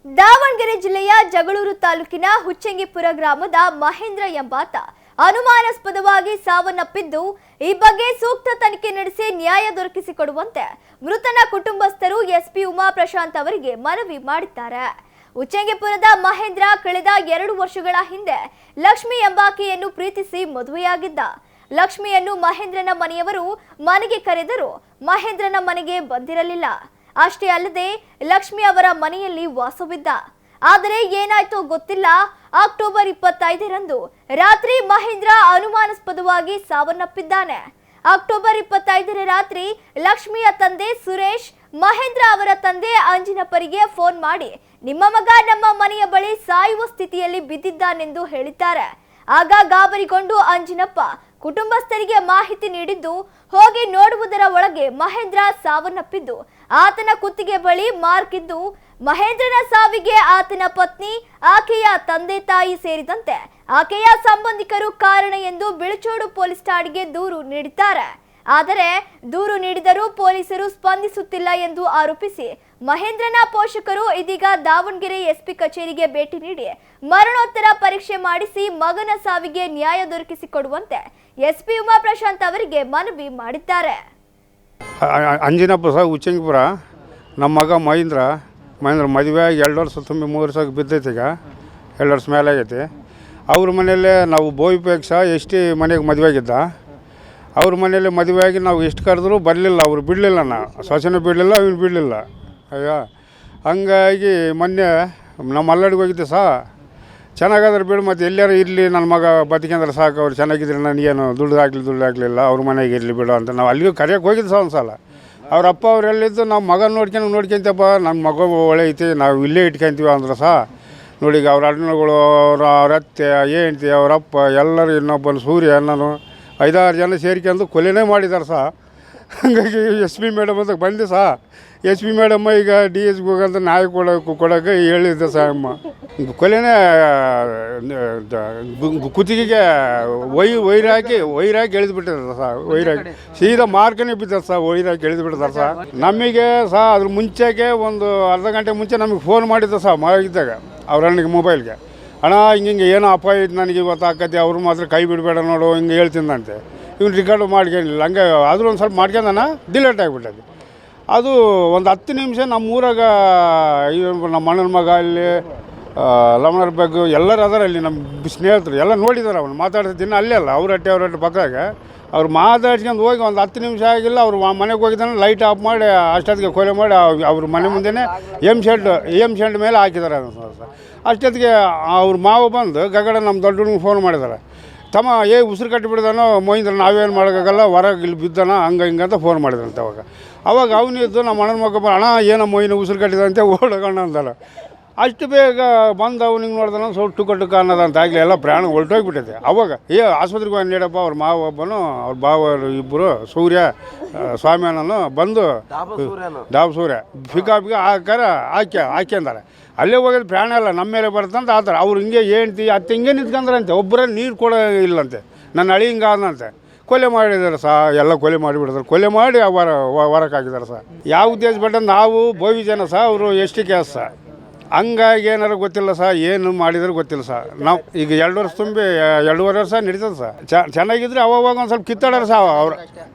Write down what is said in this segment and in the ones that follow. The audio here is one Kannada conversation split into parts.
ದಾವಣಗೆರೆ ಜಿಲ್ಲೆಯ ಜಗಳೂರು ತಾಲೂಕಿನ ಹುಚ್ಚಂಗಿಪುರ ಗ್ರಾಮದ ಮಹೇಂದ್ರ ಎಂಬಾತ ಅನುಮಾನಾಸ್ಪದವಾಗಿ ಸಾವನ್ನಪ್ಪಿದ್ದು, ಈ ಬಗ್ಗೆ ಸೂಕ್ತ ತನಿಖೆ ನಡೆಸಿ ನ್ಯಾಯ ದೊರಕಿಸಿಕೊಡುವಂತೆ ಮೃತನ ಕುಟುಂಬಸ್ಥರು ಎಸ್ಪಿ ಉಮಾ ಪ್ರಶಾಂತ್ ಅವರಿಗೆ ಮನವಿ ಮಾಡಿದ್ದಾರೆ. ಹುಚ್ಚಂಗಿಪುರದ ಮಹೇಂದ್ರ ಕಳೆದ 2 ವರ್ಷಗಳ ಹಿಂದೆ ಲಕ್ಷ್ಮಿ ಎಂಬಾಕೆಯನ್ನು ಪ್ರೀತಿಸಿ ಮದುವೆಯಾಗಿದ್ದ. ಲಕ್ಷ್ಮಿಯನ್ನು ಮಹೇಂದ್ರನ ಮನೆಯವರು ಮನೆಗೆ ಕರೆದರೂ ಮಹೇಂದ್ರನ ಮನೆಗೆ ಬಂದಿರಲಿಲ್ಲ. ಅಷ್ಟೇ ಅಲ್ಲದೆ ಲಕ್ಷ್ಮಿ ಅವರ ಮನೆಯಲ್ಲಿ ವಾಸವಿದ್ದ. ಆದರೆ ಏನಾಯ್ತೋ ಗೊತ್ತಿಲ್ಲ, ಅಕ್ಟೋಬರ್ 25ರಂದು ರಾತ್ರಿ ಮಹೇಂದ್ರ ಅನುಮಾನಾಸ್ಪದವಾಗಿ ಸಾವನ್ನಪ್ಪಿದ್ದಾನೆ. ಅಕ್ಟೋಬರ್ 25ರ ರಾತ್ರಿ ಲಕ್ಷ್ಮಿಯ ತಂದೆ ಸುರೇಶ್ ಮಹೇಂದ್ರ ಅವರ ತಂದೆ ಅಂಜಿನಪ್ಪರಿಗೆ ಫೋನ್ ಮಾಡಿ ನಿಮ್ಮ ಮಗ ನಮ್ಮ ಮನೆಯ ಬಳಿ ಸಾಯುವ ಸ್ಥಿತಿಯಲ್ಲಿ ಬಿದ್ದಿದ್ದಾನೆಂದು ಹೇಳಿದ್ದಾರೆ. ಆಗ ಗಾಬರಿಗೊಂಡು ಅಂಜಿನಪ್ಪ ಕುಟುಂಬಸ್ಥರಿಗೆ ಮಾಹಿತಿ ನೀಡಿದ್ದು, ಹೋಗಿ ನೋಡುವುದರ ಒಳಗೆ ಮಹೇಂದ್ರ ಸಾವನ್ನಪ್ಪಿದ್ದು, ಆತನ ಕುತ್ತಿಗೆ ಬಳಿ ಮಾರ್ಕ್ ಇದ್ದು, ಮಹೇಂದ್ರನ ಸಾವಿಗೆ ಆತನ ಪತ್ನಿ, ಆಕೆಯ ತಂದೆ ತಾಯಿ ಸೇರಿದಂತೆ ಆಕೆಯ ಸಂಬಂಧಿಕರು ಕಾರಣ ಎಂದು ಬಿಳಚೋಡು ಪೊಲೀಸ್ ಠಾಣೆಗೆ ದೂರು ನೀಡಿದ್ದಾರೆ. ಆದರೆ ದೂರು ನೀಡಿದರೂ ಪೊಲೀಸರು ಸ್ಪಂದಿಸುತ್ತಿಲ್ಲ ಎಂದು ಆರೋಪಿಸಿ ಮಹೇಂದ್ರನ ಪೋಷಕರು ಇದೀಗ ದಾವಣಗೆರೆ ಎಸ್ಪಿ ಕಚೇರಿಗೆ ಭೇಟಿ ನೀಡಿ ಮರಣೋತ್ತರ ಪರೀಕ್ಷೆ ಮಾಡಿಸಿ ಮಗನ ಸಾವಿಗೆ ನ್ಯಾಯ ದೊರಕಿಸಿಕೊಡುವಂತೆ ಎಸ್ಪಿ ಉಮಾ ಪ್ರಶಾಂತ್ ಅವರಿಗೆ ಮನವಿ ಮಾಡಿದ್ದಾರೆ. ಅಂಜಿನಪ್ಪ ಸಹ ಹುಚ್ಚಂಗಿಪುರ ನಮ್ಮ ಮಗ ಮಹೇಂದ್ರ ಮದುವೆ ಆಗಿ 2 ವರ್ಷ ತುಂಬಿ 3 ವರ್ಷ ಬಿದ್ದೈತೆ. ಈಗ 2 ವರ್ಷ ಮೇಲೆ ಆಗೈತಿ. ಅವ್ರ ಮನೆಯಲ್ಲೇ ನಾವು ಬೋಯಿಪೇಕ್ಷ ಎಷ್ಟಿ ಮನೆಗೆ ಮದುವೆ ಆಗಿದ್ದ. ಅವ್ರ ಮನೆಯಲ್ಲೇ ಮದುವೆ ಆಗಿ ನಾವು ಎಷ್ಟು ಕರೆದ್ರೂ ಬರಲಿಲ್ಲ, ಅವ್ರು ಬಿಡಲಿಲ್ಲ, ಸೊಸೆನೂ ಬಿಡಲಿಲ್ಲ, ಅವ್ನು ಬಿಡಲಿಲ್ಲ. ಅಯ್ಯೋ, ಹಂಗಾಗಿ ಮೊನ್ನೆ ನಮ್ಮ ಅಲ್ಲಡಿಗೆ ಹೋಗಿದ್ದೆ ಸಹ, ಚೆನ್ನಾಗಾದ್ರೆ ಬಿಡು, ಮತ್ತು ಎಲ್ಲಾರು ಇರಲಿ, ನನ್ನ ಮಗ ಬದುಕಂದ್ರೆ ಸಾಕು, ಅವ್ರು ಚೆನ್ನಾಗಿದ್ರೆ ನನಗೇನು ದುಡ್ಡು ಆಗಲಿಲ್ಲ, ಅವ್ರ ಮನೆಗೆ ಇರಲಿ ಬಿಡು ಅಂತ ನಾವು ಅಲ್ಲಿಗೂ ಕರೆಯೋಕೆ ಹೋಗಿದ್ದು ಸಹ ಒಂದು ಸಲ. ಅವ್ರ ಅಪ್ಪ ಅವ್ರು ಎಲ್ಲಿದ್ದು ನಮ್ಮ ಮಗನ ನೋಡ್ಕೊಂತಪ್ಪ, ನನ್ನ ಮಗ ಒಳ್ಳೆ ಐತಿ, ನಾವು ಇಲ್ಲೇ ಇಟ್ಕೊಂತೀವಿ ಅಂದ್ರೆ ಸಹ ನೋಡಿ, ಈಗ ಅವ್ರ ಅಣ್ಣಗಳು, ಅವ್ರ ಅತ್ತೆ, ಹೆಂಡ್ತಿ, ಅವರಪ್ಪ ಎಲ್ಲರೂ, ಇನ್ನೊಬ್ಬನ ಸೂರ್ಯ ನಾನು 5-6 ಜನ ಸೇರ್ಕೊಂಡು ಕೊಲೆನೇ ಮಾಡಿದ್ದಾರೆ ಸಹ. ಹಾಗಾಗಿ ಎಸ್ ಪಿ ಮೇಡಮ್ ಅಂತ ಬಂದು ಸಹ ಎಸ್ ಪಿ ಮೇಡಮ್ಮ ಈಗ DSP ಹೋಗಂತ ನ್ಯಾಯ ಕೊಡೋಕೆ ಹೇಳಿದ್ದೆ ಸಹ. ಅಮ್ಮ ಕೊಲೆನೇ ಕುತ್ತಿಗೆಗೆ ವೈರಾಕಿ ಎಳೆದುಬಿಟ್ಟಿದ್ದಾರೆ ಸಹ. ವೈರಾಕಿ ಸೀದಾ ಮಾರ್ಕನೇ ಬಿದ್ದಾರೆ ಸಹ, ವೈರಾಕಿ ಎಳೆದುಬಿಟ್ಟಿದ್ದಾರೆ ಸಹ. ನಮಗೆ ಸಹ ಅದ್ರ ಮುಂಚೆಗೆ ಒಂದು ಅರ್ಧ ಗಂಟೆ ಮುಂಚೆ ನಮಗೆ ಫೋನ್ ಮಾಡಿದ್ದ ಸಹ ಮಗಿದ್ದಾಗ ಅವ್ರ ಅಣ್ಣಗೆ ಮೊಬೈಲ್ಗೆ, ಅಣ್ಣ ಹಿಂಗೆ ಏನೋ ಅಪಾಯ ಇತ್ತು ನನಗೆ ಇವತ್ತು ಆಕತಿ, ಅವ್ರು ಮಾತ್ರ ಕೈ ಬಿಡಬೇಡ ನೋಡು ಹಿಂಗೆ ಹೇಳ್ತಿದ್ದಂತೆ. ಇವ್ನು ರಿಕಾರ್ಡು ಮಾಡ್ಕೊಂಡಿಲ್ಲ, ಹಂಗೆ ಆದರೂ ಒಂದು ಸ್ವಲ್ಪ ಮಾಡ್ಕೊಂಡನ ಡಿಲೇಟ್ ಆಗಿಬಿಟ್ಟದು. ಅದು ಒಂದು 10 ನಿಮಿಷ ನಮ್ಮೂರಾಗ ನಮ್ಮ ಅಣ್ಣನ ಮಗ ಅಲ್ಲಿ ಲಮಣರ ಬಗ್ಗೆ ಎಲ್ಲರೂ ಅದಾರ, ಅಲ್ಲಿ ನಮ್ಮ ಸ್ನೇಹಿತರು ಎಲ್ಲ ನೋಡಿದ್ದಾರೆ. ಅವ್ನು ಮಾತಾಡ್ತಿದ್ದಿನ ಅಲ್ಲೇ ಅಲ್ಲ, ಅವ್ರ ಹಟ್ಟೆ ಪಕ್ಕದಾಗ ಅವ್ರು ಮಾತಾಡ್ಸ್ಕೊಂಡು ಹೋಗಿ ಒಂದು 10 ನಿಮಿಷ ಆಗಿಲ್ಲ, ಅವ್ರು ಮನೆಗೆ ಹೋಗಿದ್ದಾನೆ, ಲೈಟ್ ಆಫ್ ಮಾಡಿ ಅಷ್ಟೊತ್ತಿಗೆ ಕೊಲೆ ಮಾಡಿ ಅವ್ರ ಮನೆ ಮುಂದೆನೇ ಎಮ್ ಶೆಡ್ ಮೇಲೆ ಹಾಕಿದ್ದಾರೆ. ಅಷ್ಟೊತ್ತಿಗೆ ಅವ್ರ ಮಾವು ಬಂದು ಗಗಡ ನಮ್ಮ ದೊಡ್ಡ ಹುಡುಗ ಫೋನ್ ಮಾಡಿದ್ದಾರೆ, ತಮ್ಮ ಉಸಿರು ಕಟ್ಟಿಬಿಡ್ದಾನೋ ಮಹೇಂದ್ರ, ನಾವೇನು ಮಾಡೋಕ್ಕಾಗಲ್ಲ, ಹೊರಗೆ ಇಲ್ಲಿ ಬಿದ್ದಾನ, ಹಿಂಗೆ ಅಂತ ಫೋನ್ ಮಾಡಿದ್ರಂತೆ. ಅವಾಗ ಅವನಿದ್ದು ನಮ್ಮ ಅಣ್ಣನ ಮಗ ಅಣ್ಣ ಏನೋ ಮೊಯ್ನ ಉಸಿರು ಕಟ್ಟಿದಂತೆ ಓಡೋಣ ಅಂದಲ್ಲ. ಅಷ್ಟು ಬೇಗ ಬಂದು ಅವನಿಗೆ ನೋಡ್ದಾನ, ಟುಕ ಅನ್ನೋದಂತ ಆಗಲಿ, ಎಲ್ಲ ಪ್ರಾಣ ಹೊರಟೋಗ್ಬಿಟ್ಟೈತೆ. ಅವಾಗ ಆಸ್ಪತ್ರೆಗೆ ಹೋಗಿ ನೀಡಪ್ಪ, ಅವ್ರ ಮಾವ ಒಬ್ಬನು, ಅವ್ರ ಬಾವರು ಇಬ್ಬರು, ಸೂರ್ಯ ಸ್ವಾಮಿ ಅನ್ನೋನು ಬಂದು ಡಾಬ್ ಸೂರ್ಯ ಪಿಕಾಪಿಗೆ ಹಾಕ್ಯಂದಾರೆ. ಅಲ್ಲೇ ಹೋಗೋದು ಪ್ರಾಣ ಎಲ್ಲ ನಮ್ಮ ಮೇಲೆ ಬರ್ತಂತ ಆತಾರೆ. ಅವ್ರು ಹಿಂಗೆ ಹೇಳ್ತಿ ಅತ್ತೆ ಹಿಂಗೆ ನಿಂತ್ಕೊಂಡ್ರಂತೆ, ಒಬ್ಬರೇ ನೀರು ಕೊಡೋ ಇಲ್ಲಂತೆ, ನನ್ನ ಅಳಿ ಹಿಂಗೆ ಆದಂತೆ. ಕೊಲೆ ಮಾಡಿದ್ದಾರೆ ಸಹ, ಎಲ್ಲ ಕೊಲೆ ಮಾಡಿಬಿಡ್ತಾರೆ, ಕೊಲೆ ಮಾಡಿ ಹೊರಕ್ಕೆ ಹಾಕಿದ್ದಾರೆ ಸಹ. ಯಾವ ಉದ್ದೇಶ ಬಿಟ್ಟ ನಾವು ಬೋವಿ ಜನ ಸಹ, ಅವರು ಎಷ್ಟಿ ಕೇಸ್ ಸಹ, ಹಂಗಾಗಿ ಏನಾರು ಗೊತ್ತಿಲ್ಲ ಸಹ, ಏನು ಮಾಡಿದ್ರೆ ಗೊತ್ತಿಲ್ಲ ಸಹ. ನಾವು ಈಗ 2 ವರ್ಷ ತುಂಬಿ 2.5 ವರ್ಷ ನಡೀತದೆ ಸಹ. ಚೆನ್ನಾಗಿದ್ರೆ ಅವಾಗ ಒಂದು ಸ್ವಲ್ಪ ಕಿತ್ತಾಡ್ರೆ ಸಹ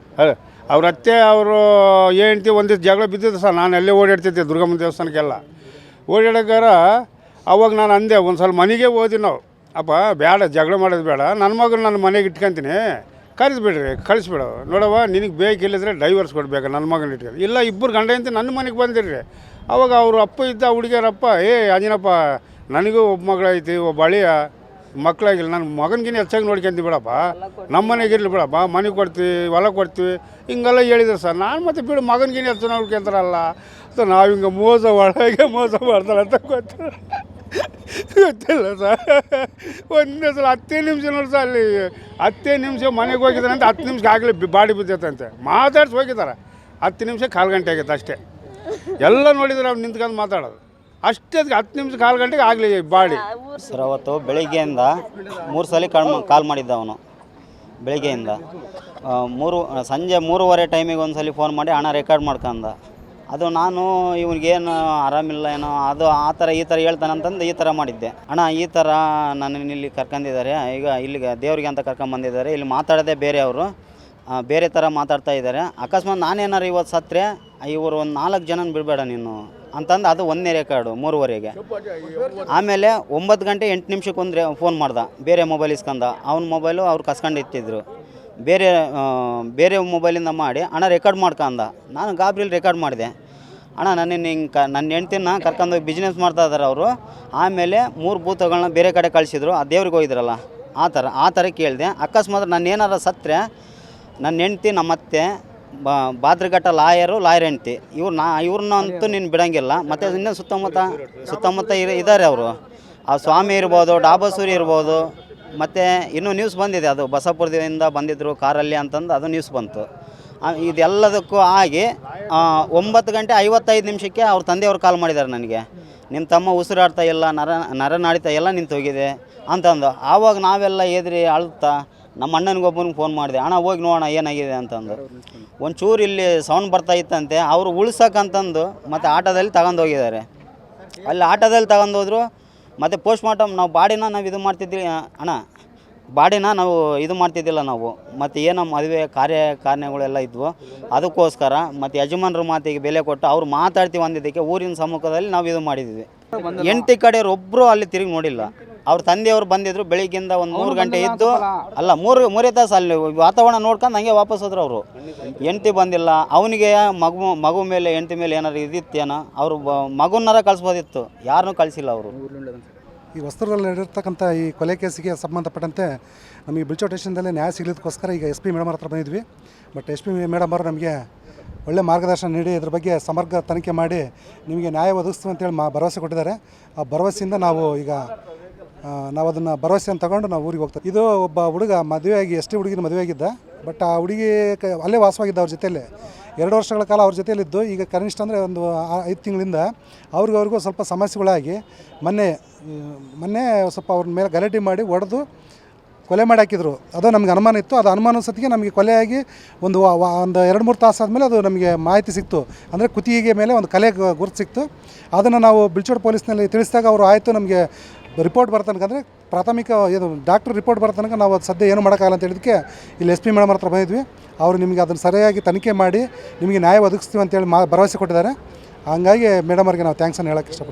ಅವ್ರ ಅತ್ತೆ ಅವರು ಹೆಂಡ್ತಿ ಒಂದಿಷ್ಟು ಜಗಳ ಬಿದ್ದಿದ್ದು ಸಹ. ನಾನು ಅಲ್ಲೇ ಓಡಾಡ್ತಿದ್ದೆ ದುರ್ಗಮ್ಮ ದೇವಸ್ಥಾನಕ್ಕೆಲ್ಲ ಓಡಾಡೋಕ್ಕಾರ. ಅವಾಗ ನಾನು ಅಂದೆ, ಒಂದು ಸಲ ಮನೆಗೆ ಹೋದ್ವಿ ನಾವು, ಅಪ್ಪ ಬೇಡ ಜಗಳ ಮಾಡೋದು ಬೇಡ, ನನ್ನ ಮಗನ ನನ್ನ ಮನೆಗೆ ಇಟ್ಕೊತೀನಿ, ಕಳಿಸ್ಬಿಡು ನೋಡವ್ವ, ನಿನಗೆ ಬೇಕಿಲ್ಲದ್ರೆ ಡೈವರ್ಸ್ ಕೊಡಬೇಕು, ನನ್ನ ಮಗನ ಇಟ್ಕೊಂಡು ಇಲ್ಲ, ಇಬ್ಬರು ಗಂಡ ಅಂತ ನನ್ನ ಮನೆಗೆ ಬಂದಿರ್ರಿ. ಅವಾಗ ಅವರು ಅಪ್ಪ ಇದ್ದ ಹುಡುಗಿಯರಪ್ಪ, ಅಂಜನಪ್ಪ ನನಗೂ ಒಬ್ಬ ಮಗಳೈತಿ, ಒಬ್ಬ ಅಳಿಯ ಮಕ್ಕಳಾಗಿಲ್ಲ, ನನ್ನ ಮಗನಿಗಿನ್ನ ಹೆಚ್ಚಾಗಿ ನೋಡ್ಕೊಂತೀವಿ ಬಿಡಪ್ಪ, ನಮ್ಮ ಮನೆಗೆ ಇರಲಿ ಬಿಡಪ್ಪ, ಮನೆ ಕೊಡ್ತೀವಿ, ಹೊಲ ಕೊಡ್ತೀವಿ, ಹಿಂಗೆಲ್ಲ ಹೇಳಿದ್ರು ಸರ್. ನಾನು ಮತ್ತೆ ಬಿಡು ಮಗನಿಗಿನ್ನ ಹೆಚ್ಚು ನೋಡ್ಕೊಂತಾರಲ್ಲ ಸೊ ನಾವು ಹಿಂಗೆ ಒಳಗೆ ಮೋಸ ಮಾಡ್ತಾರೆ ಅಂತ ಗೊತ್ತಿಲ್ಲ ಸರ್. ಒಂದೇ ಸಲ 10 ನಿಮಿಷ ನೋಡಿ ಸರ್, ಅಲ್ಲಿ 10 ನಿಮಿಷ ಮನೆಗೆ ಹೋಗಿದ್ದಾರೆ ಅಂತ 10 ನಿಮಿಷಕ್ಕೆ ಆಗಲಿ ಬಾಡಿ ಬಿದ್ದೈತಂತೆ. ಮಾತಾಡ್ಸಿ ಹೋಗಿದ್ದಾರೆ, 10 ನಿಮಿಷ 1/4 ಗಂಟೆ ಆಗೈತೆ ಅಷ್ಟೇ. ಎಲ್ಲ ನೋಡಿದ್ರೆ ಅವ್ರು ನಿಂತ್ಕೊಂಡು ಮಾತಾಡೋದು ಅಷ್ಟೇ. 10 ನಿಮಿಷ 1/4 ಗಂಟೆಗೆ ಆಗಲಿ ಬಾಡಿ. ಸರ್ ಅವತ್ತು ಬೆಳಿಗ್ಗೆಯಿಂದ 3 ಸಲ ಕಾಲ್ ಮಾಡಿದ್ದ ಅವನು. ಬೆಳಿಗ್ಗೆಯಿಂದ ಸಂಜೆ 3:15 ಟೈಮಿಗೆ ಒಂದು ಸಲ ಫೋನ್ ಮಾಡಿ ಹಣ ರೆಕಾರ್ಡ್ ಮಾಡ್ಕೊಂಡ. ಅದು ನಾನು ಇವ್ನಿಗೇನು ಆರಾಮಿಲ್ಲ ಏನೋ ಅದು ಆ ಥರ ಈ ಥರ ಹೇಳ್ತಾನಂತಂದು ಈ ಥರ ಮಾಡಿದ್ದೆ. ಅಣ್ಣ ಈ ಥರ ನನ್ನನ್ನು ಇಲ್ಲಿ ಕರ್ಕೊಂಡಿದ್ದಾರೆ, ಈಗ ಇಲ್ಲಿಗೆ ದೇವ್ರಿಗೆ ಅಂತ ಕರ್ಕೊಂಬಂದಿದ್ದಾರೆ, ಇಲ್ಲಿ ಮಾತಾಡೋದೇ ಬೇರೆ ಅವರು ಬೇರೆ ಥರ ಮಾತಾಡ್ತಾ ಇದ್ದಾರೆ. ಅಕಸ್ಮಾತ್ ನಾನೇನಾರು ಇವತ್ತು ಸತ್ತರೆ ಇವರು ಒಂದು 4 ಜನನ ಬಿಡಬೇಡ ನೀನು ಅಂತಂದು ಅದು 1ನೇ ರೆಕಾರ್ಡು 3:15ಗೆ. ಆಮೇಲೆ 9 ಗಂಟೆ 8 ನಿಮಿಷಕ್ಕೆ ಒಂದು ಫೋನ್ ಮಾಡ್ದ, ಬೇರೆ ಮೊಬೈಲ್ ಇಸ್ಕೊಂಡ. ಅವ್ನ ಮೊಬೈಲು ಅವ್ರು ಕಸ್ಕೊಂಡು ಇಟ್ಟಿದ್ರು, ಬೇರೆ ಮೊಬೈಲಿಂದ ಮಾಡಿ ಅಣ್ಣ ರೆಕಾರ್ಡ್ ಮಾಡ್ಕೊಂಡ. ನಾನು ಗಾಬರಿಲಿ ರೆಕಾರ್ಡ್ ಮಾಡಿದೆ. ಅಣ್ಣ ನನ್ನ ಹೆಂಡ್ತಿನ ಕರ್ಕೊಂಡೋಗಿ ಬಿಸ್ನೆಸ್ ಮಾಡ್ತಾ ಇದ್ದಾರೆ ಅವರು. ಆಮೇಲೆ 3 ಬೂತುಗಳನ್ನ ಬೇರೆ ಕಡೆ ಕಳಿಸಿದ್ರು, ಆ ದೇವ್ರಿಗೆ ಹೋಗಿದ್ರಲ್ಲ ಆ ಥರ ಕೇಳಿದೆ. ಅಕಸ್ಮಾತ್ ನಾನು ಏನಾರು ಸತ್ತರೆ ನನ್ನ ಹೆಂಡ್ತಿ, ನಮ್ಮ ಅತ್ತೆ, ಬಾದ್ರಘಟ್ಟ ಲಾಯರ್ ಹೆಂಡ್ತಿ, ಇವ್ರನ್ನಂತೂ ನೀನು ಬಿಡೋಂಗಿಲ್ಲ. ಮತ್ತು ಇನ್ನೂ ಸುತ್ತಮುತ್ತ ಇದ್ದಾರೆ ಅವರು. ಆ ಸ್ವಾಮಿ ಇರ್ಬೋದು, ಡಾಬಸೂರಿ ಇರ್ಬೋದು. ಮತ್ತು ಇನ್ನೂ ನ್ಯೂಸ್ ಬಂದಿದೆ, ಅದು ಬಸಪುರದಿಂದ ಬಂದಿದ್ದರು ಕಾರಲ್ಲಿ ಅಂತಂದು ಅದು ನ್ಯೂಸ್ ಬಂತು. ಇದೆಲ್ಲದಕ್ಕೂ ಆಗಿ 9 ಗಂಟೆ 55 ನಿಮಿಷಕ್ಕೆ ಅವ್ರ ತಂದೆಯವ್ರು ಕಾಲ್ ಮಾಡಿದ್ದಾರೆ ನನಗೆ. ನಿಮ್ಮ ತಮ್ಮ ಉಸಿರಾಡ್ತಾ ಇಲ್ಲ, ನರನಾಡಿತಾ ಎಲ್ಲ ನಿಂತು ಹೋಗಿದೆ ಅಂತಂದು. ಆವಾಗ ನಾವೆಲ್ಲ ಎದ್ರಿ ಅಳ್ತಾ ನಮ್ಮ ಅಣ್ಣನಿಗೊಬ್ಬನಿಗೆ ಫೋನ್ ಮಾಡಿದೆ, ಅಣ್ಣ ಹೋಗಿ ನೋಡೋಣ ಏನಾಗಿದೆ ಅಂತಂದು. ಒಂಚೂರು ಇಲ್ಲಿ ಸೌಂಡ್ ಬರ್ತಾ ಇತ್ತಂತೆ, ಅವರು ಉಳ್ಸಕ್ಕಂತಂದು ಮತ್ತು ಆಟೋದಲ್ಲಿ ತಗೊಂಡೋಗಿದ್ದಾರೆ. ಅಲ್ಲಿ ಆಟೋದಲ್ಲಿ ತಗೊಂಡೋದ್ರು. ಮತ್ತು ಪೋಸ್ಟ್ಮಾರ್ಟಮ್ ನಾವು ಬಾಡಿನ ಇದು ಮಾಡ್ತಿದ್ವಿ ಅಣ್ಣ, ಬಾಡಿನ ನಾವು ಇದು ಮಾಡ್ತಿದ್ದಿಲ್ಲ ನಾವು. ಮತ್ತು ಏನೋ ಮದುವೆ ಕಾರ್ಯಗಳೆಲ್ಲ ಇದ್ವು, ಅದಕ್ಕೋಸ್ಕರ ಮತ್ತು ಯಜಮಾನ್ರ ಮಾತಿಗೆ ಬೆಲೆ ಕೊಟ್ಟು ಅವ್ರು ಮಾತಾಡ್ತೀವಿ ಅಂದಿದ್ದಕ್ಕೆ ಊರಿನ ಸಮ್ಮುಖದಲ್ಲಿ ನಾವು ಇದು ಮಾಡಿದ್ವಿ. ಹೆಂಡ್ತಿ ಕಡೆಯವ್ರು ಒಬ್ಬರು ಅಲ್ಲಿ ತಿರುಗಿ ನೋಡಿಲ್ಲ. ಅವ್ರ ತಂದೆಯವರು ಬಂದಿದ್ರು, ಬೆಳಿಗ್ಗಿಂದ ಒಂದು 3 ಗಂಟೆ ಇದ್ದು, ಅಲ್ಲ 3 ತಾಸು ಅಲ್ಲಿ ವಾತಾವರಣ ನೋಡ್ಕೊಂಡು ಹಂಗೆ ವಾಪಸ್ ಹೋದ್ರು ಅವರು. ಹೆಂಡ್ತಿ ಬಂದಿಲ್ಲ. ಅವನಿಗೆ ಮಗು ಮೇಲೆ ಹೆಂಡ್ತಿ ಮೇಲೆ ಏನಾರು ಇದಿತ್ತೇನೋ, ಅವರು ಮಗುನಾರ ಕಳಿಸ್ಬೋದಿತ್ತು, ಯಾರನ್ನೂ ಕಳಿಸಿಲ್ಲ ಅವರು. ಈ ವಸ್ತುಗಳಲ್ಲಿ ನಡೆದಿರ್ತಕ್ಕಂಥ ಈ ಕೊಲೆ ಕೇಸಿಗೆ ಸಂಬಂಧಪಟ್ಟಂತೆ ನಮಗೆ ಬಿಳ್ಚೋ ಸ್ಟೇಷನ್ದಲ್ಲೇ ನ್ಯಾಯ ಸಿಗಲಿದ್ದಕ್ಕೋಸ್ಕರ ಈಗ SP ಮೇಡಮ್ ಹತ್ರ ಬಂದಿದ್ವಿ. ಬಟ್ SP ಮೇಡಮ್ ಅವರು ನಮಗೆ ಒಳ್ಳೆ ಮಾರ್ಗದರ್ಶನ ನೀಡಿ ಇದ್ರ ಬಗ್ಗೆ ಸಮಗ್ರ ತನಿಖೆ ಮಾಡಿ ನಿಮಗೆ ನ್ಯಾಯ ಒದಗಿಸ್ತೀವಿ ಅಂತೇಳಿ ಭರವಸೆ ಕೊಟ್ಟಿದ್ದಾರೆ. ಆ ಭರವಸೆಯಿಂದ ನಾವು ಅದನ್ನು ಭರವಸೆಯನ್ನು ತಗೊಂಡು ನಾವು ಊರಿಗೆ ಹೋಗ್ತೀವಿ. ಇದು ಒಬ್ಬ ಹುಡುಗ ಮದುವೆಯಾಗಿ ST ಹುಡುಗಿನ ಮದುವೆಯಾಗಿದ್ದ. ಬಟ್ ಆ ಹುಡುಗಿ ಅಲ್ಲೇ ವಾಸವಾಗಿದ್ದ ಅವ್ರ ಜೊತೆಯಲ್ಲೇ 2 ವರ್ಷಗಳ ಕಾಲ ಅವ್ರ ಜೊತೆಯಲ್ಲಿದ್ದು. ಈಗ ಕನಿಷ್ಠ ಅಂದರೆ ಒಂದು 5 ತಿಂಗಳಿಂದ ಅವ್ರಿಗೂ ಸ್ವಲ್ಪ ಸಮಸ್ಯೆಗಳಾಗಿ ಮೊನ್ನೆ ಸ್ವಲ್ಪ ಅವ್ರ ಮೇಲೆ ಗಲಾಟೆ ಮಾಡಿ ಹೊಡೆದು ಕೊಲೆ ಮಾಡಿ ಹಾಕಿದ್ರು. ಅದು ನಮಗೆ ಅನುಮಾನ ಇತ್ತು. ಅದು ಅನುಮಾನ ಸತಿಗೆ ನಮಗೆ ಕೊಲೆಯಾಗಿ ಒಂದು 2-3 ತಾಸು ಆದಮೇಲೆ ಅದು ನಮಗೆ ಮಾಹಿತಿ ಸಿಕ್ತು. ಅಂದರೆ ಕುತ್ತಿಗೆ ಮೇಲೆ ಒಂದು ಕಲೆ ಗುರುತು ಸಿಕ್ತು. ಅದನ್ನು ನಾವು ಬಿಳ್ಚೋಡು ಪೊಲೀಸ್ನಲ್ಲಿ ತಿಳಿಸಿದಾಗ ಅವರು ಆಯಿತು, ನಮಗೆ ರಿಪೋರ್ಟ್ ಬರ್ತನಕ ಅಂದರೆ ಪ್ರಾಥಮಿಕ ಇದು ಡಾಕ್ಟ್ರ್ ರಿಪೋರ್ಟ್ ಬರ್ತನಕ ನಾವು ಅದು ಸದ್ಯ ಏನು ಮಾಡೋಕ್ಕಾಗಲ್ಲ ಅಂತ ಹೇಳಿದಕ್ಕೆ ಇಲ್ಲಿ SP ಮೇಡಮ್ ಹತ್ರ ಬಂದಿದ್ವಿ. ಅವರು ನಿಮಗೆ ಅದನ್ನು ಸರಿಯಾಗಿ ತನಿಖೆ ಮಾಡಿ ನಿಮಗೆ ನ್ಯಾಯ ಒದಗಿಸ್ತೀವಿ ಅಂತೇಳಿ ಭರವಸೆ ಕೊಟ್ಟಿದ್ದಾರೆ. ಹಂಗಾಗಿ ಮೇಡಮ್ ಅವ್ರಿಗೆ ನಾವು ಥ್ಯಾಂಕ್ಸನ್ನು ಹೇಳೋಕ್ಕೆ ಇಷ್ಟಪಡ್ತೀವಿ.